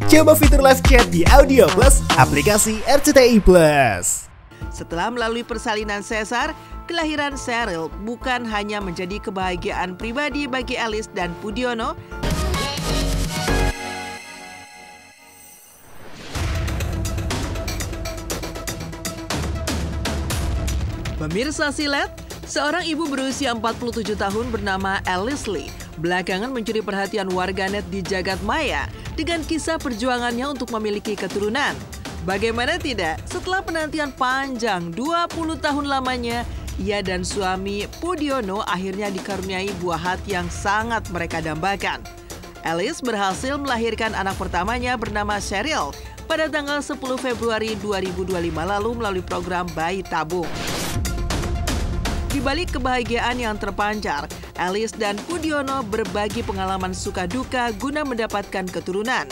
Coba fitur live chat di Audio Plus, aplikasi RCTI Plus. Setelah melalui persalinan sesar, kelahiran Sheryl bukan hanya menjadi kebahagiaan pribadi bagi Alice dan Pudiono, pemirsa silet, seorang ibu berusia 47 tahun bernama Alice Lee belakangan mencuri perhatian warganet di jagat maya dengan kisah perjuangannya untuk memiliki keturunan. Bagaimana tidak, setelah penantian panjang 20 tahun lamanya, ia dan suami Pudiono akhirnya dikaruniai buah hati yang sangat mereka dambakan. Alice berhasil melahirkan anak pertamanya bernama Sheryl pada tanggal 10 Februari 2025 lalu melalui program bayi tabung. Di balik kebahagiaan yang terpancar, Alice dan Pudiono berbagi pengalaman suka duka guna mendapatkan keturunan.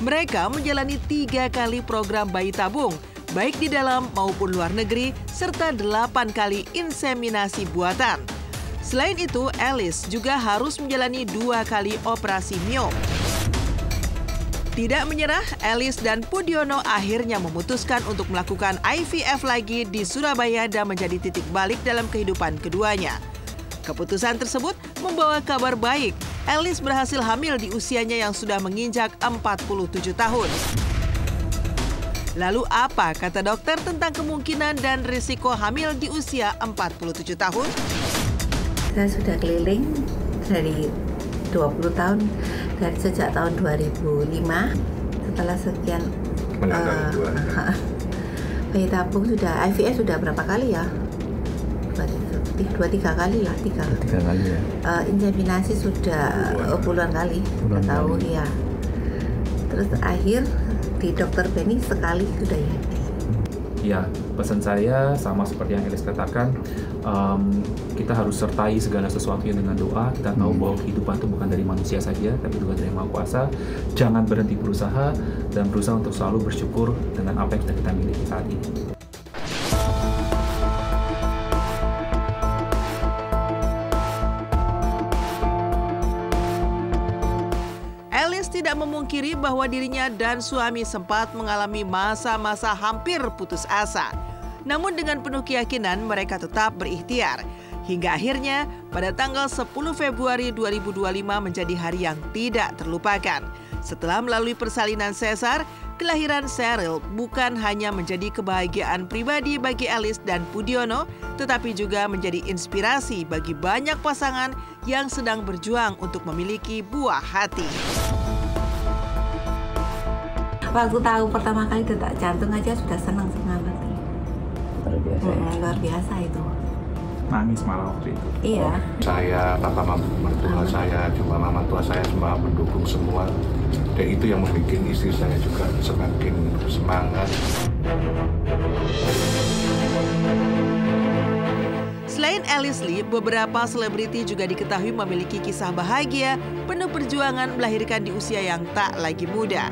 Mereka menjalani 3 kali program bayi tabung, baik di dalam maupun luar negeri, serta 8 kali inseminasi buatan. Selain itu, Alice juga harus menjalani 2 kali operasi mio. Tidak menyerah, Alice dan Pudiono akhirnya memutuskan untuk melakukan IVF lagi di Surabaya dan menjadi titik balik dalam kehidupan keduanya. Keputusan tersebut membawa kabar baik. Alice berhasil hamil di usianya yang sudah menginjak 47 tahun. Lalu apa kata dokter tentang kemungkinan dan risiko hamil di usia 47 tahun? Saya sudah keliling dari 20 tahun, dari sejak tahun 2005. Setelah sekian bayi tabung sudah, IVF sudah berapa kali ya? 2-3 kali lah, 3 kali ya. Inseminasi sudah puluhan kali, nggak tahu ya. Terus akhir di Dokter Benny sekali sudah ya. Ya, pesan saya sama seperti yang Alice katakan, kita harus sertai segala sesuatu dengan doa. Kita tahu bahwa kehidupan itu bukan dari manusia saja, tapi juga dari Maha Kuasa. Jangan berhenti berusaha dan berusaha untuk selalu bersyukur dengan apa yang sudah kita miliki saat ini. Alice tidak memungkiri bahwa dirinya dan suami sempat mengalami masa-masa hampir putus asa. Namun dengan penuh keyakinan mereka tetap berikhtiar. Hingga akhirnya pada tanggal 10 Februari 2025 menjadi hari yang tidak terlupakan. Setelah melalui persalinan sesar, kelahiran Sheryl bukan hanya menjadi kebahagiaan pribadi bagi Alice dan Pudiono, tetapi juga menjadi inspirasi bagi banyak pasangan yang sedang berjuang untuk memiliki buah hati. Waktu tahu pertama kali detak jantung aja sudah senang banget. Luar biasa. Luar biasa itu. Nangis malah waktu itu. Iya. Saya, papa mertua saya, juga mama tua saya semua mendukung semua. Dan itu yang membuat istri saya juga semakin semangat. Selain Alice Lee, beberapa selebriti juga diketahui memiliki kisah bahagia penuh perjuangan melahirkan di usia yang tak lagi muda.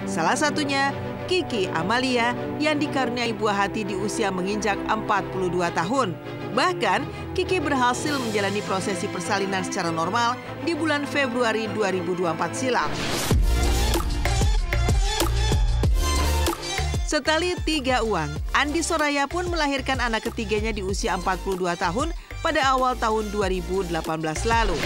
Salah satunya Kiki Amalia yang dikaruniai buah hati di usia menginjak 42 tahun. Bahkan, Kiki berhasil menjalani prosesi persalinan secara normal di bulan Februari 2024 silam. Setali 3 uang, Andi Soraya pun melahirkan anak ketiganya di usia 42 tahun pada awal tahun 2018 lalu.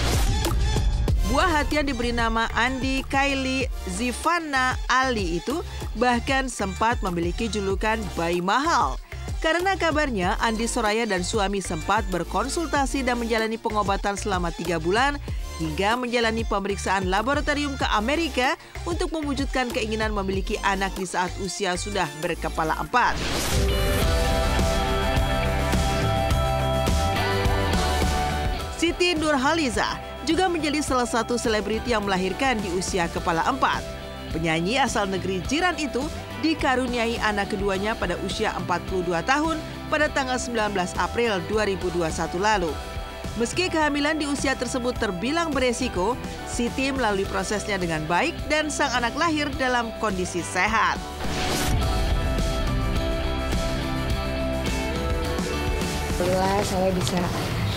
Buah hati yang diberi nama Andi Kylie Zivana Ali itu bahkan sempat memiliki julukan bayi mahal. Karena kabarnya Andi Soraya dan suami sempat berkonsultasi dan menjalani pengobatan selama 3 bulan hingga menjalani pemeriksaan laboratorium ke Amerika untuk mewujudkan keinginan memiliki anak di saat usia sudah berkepala 4. Siti Nurhaliza juga menjadi salah satu selebriti yang melahirkan di usia kepala 4. Penyanyi asal negeri jiran itu dikaruniai anak keduanya pada usia 42 tahun pada tanggal 19 April 2021 lalu. Meski kehamilan di usia tersebut terbilang beresiko, Siti melalui prosesnya dengan baik dan sang anak lahir dalam kondisi sehat. Alhamdulillah saya bisa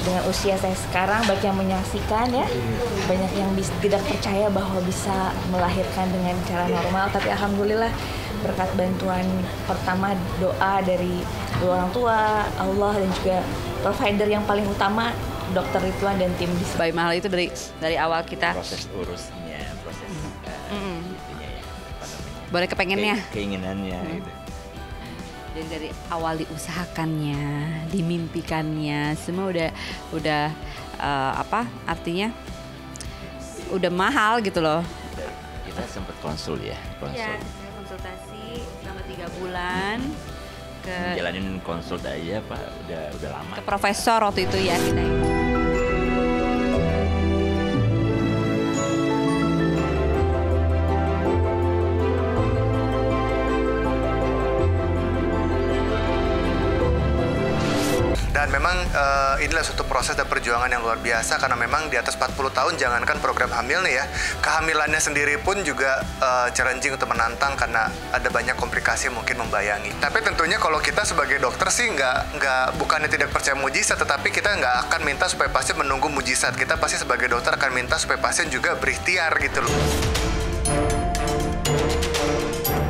dengan usia saya sekarang banyak yang menyaksikan ya, banyak yang tidak percaya bahwa bisa melahirkan dengan cara normal, tapi alhamdulillah berkat bantuan pertama doa dari orang tua, Allah, dan juga provider yang paling utama Dokter Ridwan dan tim di Bayi Mahal itu dari awal kita proses urusnya, proses itunya ya, boleh kepengennya, keinginannya gitu. Jadi dari awal diusahakannya, dimimpikannya, semua udah artinya udah mahal gitu loh. Kita sempat konsul. Iya, konsultasi selama 3 bulan. Jalanin konsult aja Pak, udah lama. Ke profesor waktu itu ya kita. Dan memang inilah suatu proses dan perjuangan yang luar biasa, karena memang di atas 40 tahun jangankan program hamil nih ya, kehamilannya sendiri pun juga challenging untuk menantang karena ada banyak komplikasi mungkin membayangi. Tapi tentunya kalau kita sebagai dokter sih bukannya tidak percaya mujizat, tetapi kita nggak akan minta supaya pasien menunggu mujizat. Kita pasti sebagai dokter akan minta supaya pasien juga berikhtiar gitu loh.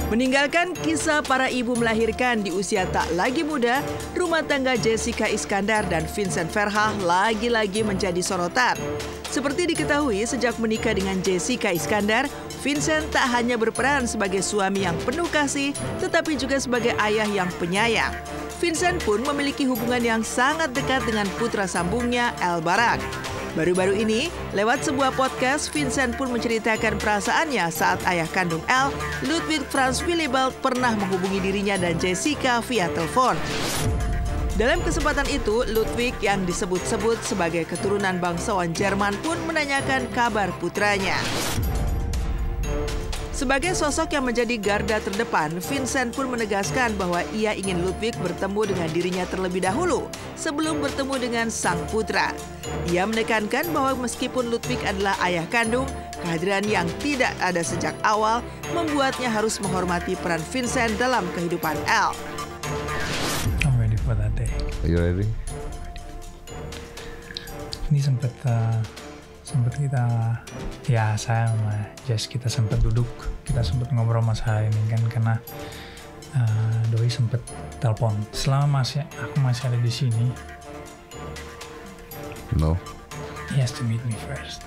Meninggalkan kisah para ibu melahirkan di usia tak lagi muda, rumah tangga Jessica Iskandar dan Vincent Verha lagi-lagi menjadi sorotan. Seperti diketahui, sejak menikah dengan Jessica Iskandar, Vincent tak hanya berperan sebagai suami yang penuh kasih, tetapi juga sebagai ayah yang penyayang. Vincent pun memiliki hubungan yang sangat dekat dengan putra sambungnya, El Barak. Baru-baru ini, lewat sebuah podcast, Vincent pun menceritakan perasaannya saat ayah kandung El, Ludwig Franz Willibald, pernah menghubungi dirinya dan Jessica via telepon. Dalam kesempatan itu, Ludwig yang disebut-sebut sebagai keturunan bangsawan Jerman pun menanyakan kabar putranya. Sebagai sosok yang menjadi garda terdepan, Vincent pun menegaskan bahwa ia ingin Ludwig bertemu dengan dirinya terlebih dahulu sebelum bertemu dengan sang putra. Ia menekankan bahwa meskipun Ludwig adalah ayah kandung, kehadiran yang tidak ada sejak awal membuatnya harus menghormati peran Vincent dalam kehidupan El. I'm ready for that day. Are you ready? Ini sempat kita, ya saya sama Jess kita sempat duduk, kita sempat ngobrol masalah ini kan, karena Doi sempat telepon. Selama aku masih ada di sini, he has to meet me first.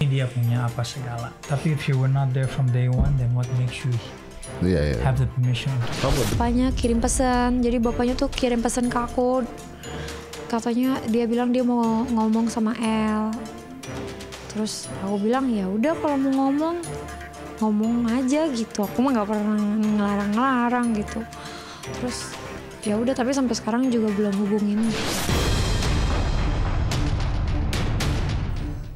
Dia punya apa segala. Tapi if you were not there from day one, then what makes you have the permission? Bapaknya kirim pesan, jadi bapaknya tuh kirim pesan ke aku. Katanya dia bilang dia mau ngomong sama El. Terus aku bilang ya udah kalau mau ngomong aja gitu. Aku mah nggak pernah ngelarang gitu. Terus ya udah, tapi sampai sekarang juga belum hubungin.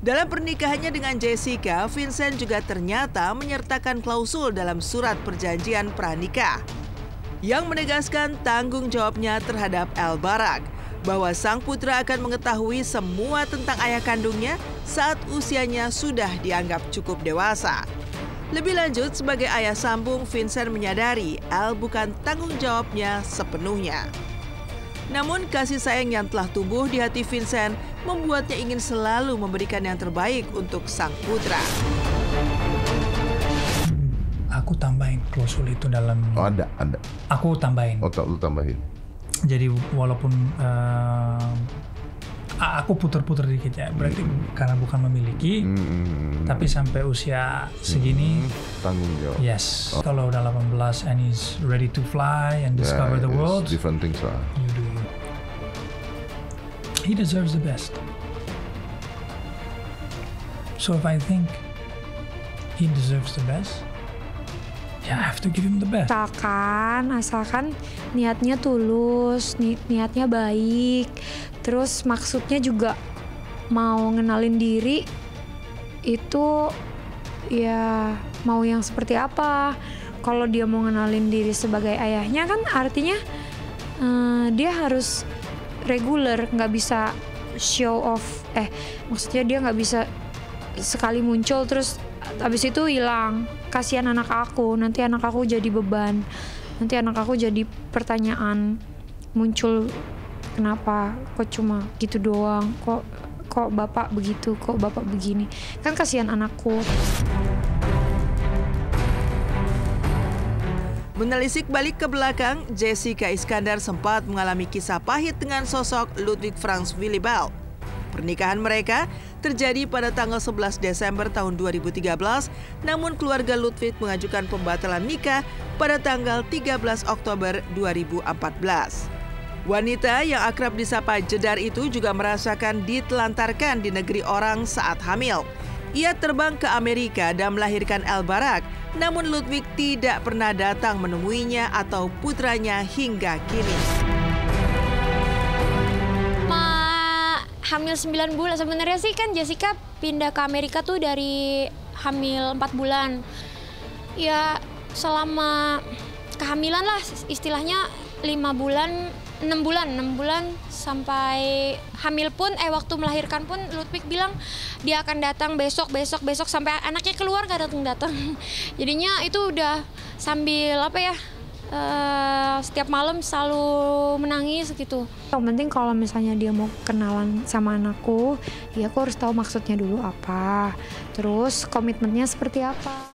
Dalam pernikahannya dengan Jessica, Vincent juga ternyata menyertakan klausul dalam surat perjanjian pranikah yang menegaskan tanggung jawabnya terhadap El Barak, bahwa sang putra akan mengetahui semua tentang ayah kandungnya saat usianya sudah dianggap cukup dewasa. Lebih lanjut, sebagai ayah sambung, Vincent menyadari El bukan tanggung jawabnya sepenuhnya. Namun kasih sayang yang telah tumbuh di hati Vincent membuatnya ingin selalu memberikan yang terbaik untuk sang putra. Aku tambahin klausul itu dalam... Oh ada. Aku tambahin. Oh tak, lu tambahin. Jadi walaupun aku putar-putar dikit ya, berarti karena bukan memiliki, tapi sampai usia segini tanggung jawab. Yes. Kalau udah 18 and he's ready to fly and discover the world, different things lah. You do. He deserves the best. So if I think he deserves the best, I have to give him the best. Asalkan niatnya tulus, niatnya baik, terus maksudnya juga mau ngenalin diri, itu ya mau yang seperti apa. Kalau dia mau ngenalin diri sebagai ayahnya kan artinya dia harus reguler, nggak bisa show off. Maksudnya dia nggak bisa sekali muncul terus habis itu hilang. Kasihan anak aku, nanti anak aku jadi beban, nanti anak aku jadi pertanyaan muncul kenapa kok cuma gitu doang, kok bapak begitu, kok bapak begini, kan kasihan anakku. Menelisik balik ke belakang, Jessica Iskandar sempat mengalami kisah pahit dengan sosok Ludwig Franz Willibald. Pernikahan mereka terjadi pada tanggal 11 Desember tahun 2013, namun keluarga Ludwig mengajukan pembatalan nikah pada tanggal 13 Oktober 2014. Wanita yang akrab disapa Jedar itu juga merasakan ditelantarkan di negeri orang saat hamil. Ia terbang ke Amerika dan melahirkan El Barak, namun Ludwig tidak pernah datang menemuinya atau putranya hingga kini. Hamil 9 bulan, sebenarnya sih kan Jessica pindah ke Amerika tuh dari hamil 4 bulan. Ya selama kehamilan lah istilahnya 6 bulan sampai hamil pun waktu melahirkan pun Ludwig bilang dia akan datang besok sampai anaknya keluar gak datang. Jadinya itu udah sambil setiap malam selalu menangis gitu. Yang penting kalau misalnya dia mau kenalan sama anakku, ya aku harus tahu maksudnya dulu apa, terus komitmennya seperti apa.